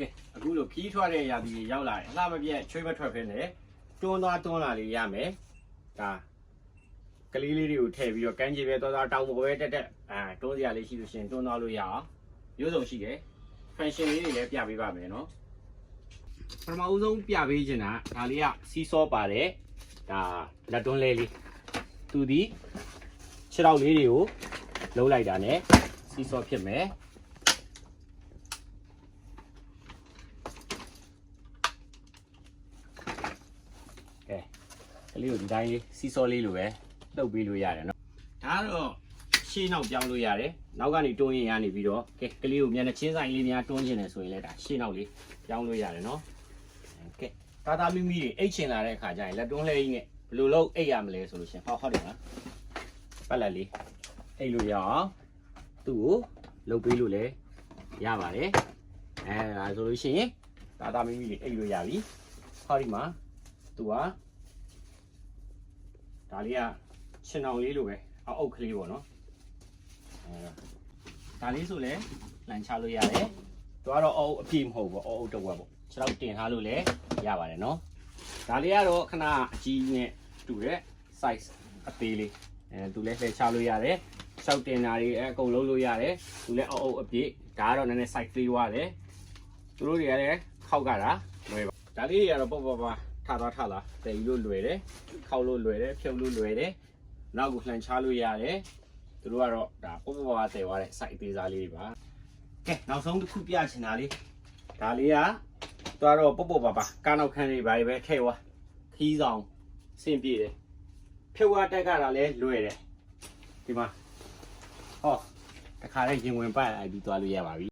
ကဲအခုလိုခီးထွက်တဲ့ရာသီရောက်လာတယ်အလှမပြတ်ချွေးမထွက်ဖ ೇನೆ တွန်းသွားလာလေးရမယ်ဒါကလေးလေးတွေကိုထည့်ပြီးတော့ကန်းကြီးပဲသွားတောင်ပေါ်ပဲတက်တွန်းစရာလေးရှိလို့ရှိရင်တွန်းသွားလို့ရအောင်မျိုးစုံရှိတယ် function လေးတွေလည်းပြပေးပါမယ်နော်ပထမဦးဆုံးပြပေးချင်တာဒါလေးကစီးစောပါတယ်ဒါလက်တွန်းလေးသူဒီခြေထောက်လေးတွေကိုလှုပ်လိုက်တာ ਨੇ စီးစောဖြစ်မယ်ကလေးကိုဒီတိုင်းလေးစီးစောလေးလိုပဲလှုပ်ပေးလို့ရတယ်နော်ဒါတော့ရှေ့နောက်ပြောင်းလို့ရတယ်နောက်ကနေတွန်းရင်ရနေပြီးတော့ကလေးကိုမျက်နှာချင်းဆိုင်လေးများတွန်းချင်တယ်ဆိုရင်လည်းဒါရှေ့နောက်လေးပြောင်းလို့ရတယ်နော်ကဲတာမိမိတွေအိတ်ချင်လာတဲ့အခါကျရင်လက်တွန်းလှဲကြီးနဲ့ဘယ်လိုလုပ်အိတ်ရမလဲဆိုလို့ရှင်ဟုတ်တယ်နော်ပတ်လက်လေးအိတ်လို့ရအောင်သူ့ကိုလှုပ်ပေးလို့လည်းရပါတယ်ဒါဆိုလို့ရှိရင်တာမိမိတွေအိတ်လို့ရပြီဟောဒီမှာသူကဒါလေးကရှင်အောင်လေးလိုပဲအုပ်ကလေးပေါ့နော်ဒါလေးဆိုလဲလန်ချလို့ရတယ်သူကတော့အုပ်အပြည့်မဟုတ်ဘူးအုပ်တစ်ဝက်ပေါ့ခြေထောက်တင်ထားလို့လည်းရပါတယ်နော်ဒါလေးကတော့ခဏအကြီးနဲ့တူတဲ့ size အသေးလေးသူလည်းလှည့်ချလို့ရတယ်ခြေထောက်တင်တာတွေအကုန်လုံးလို့ရတယ်သူလည်းအုပ်အပြည့်ဒါကတော့နည်းနည်း size သေးသွားတယ်သူတို့တွေကလည်းခောက်ကတာလွယ်ပါဒါလေးတွေကတော့ပေါ့ထလာတည်လို့လွယ်တယ်ခောက်လို့လွယ်တယ်ဖြုတ်လို့လွယ်တယ်နောက်ကိုလှန်ချလို့ရတယ်သူတို့ကတော့ဒါပေါ့တည်သွားတဲ့ site အသေးစားလေးတွေပါကဲနောက်ဆုံးတစ်ခုပြချင်တာလေးဒါလေးကသူကတော့ပေါ့ကားနောက်ခန်းလေးပါပဲထည့်သွားခီးဆောင်ဆင်ပြေတယ်ဖြုတ်ရတက်ကတာလည်းလွယ်တယ်ဒီမှာဟောတခါလေးရင်ဝင်ပတ်လိုက်ပြီးသွားလို့ရပါပြီ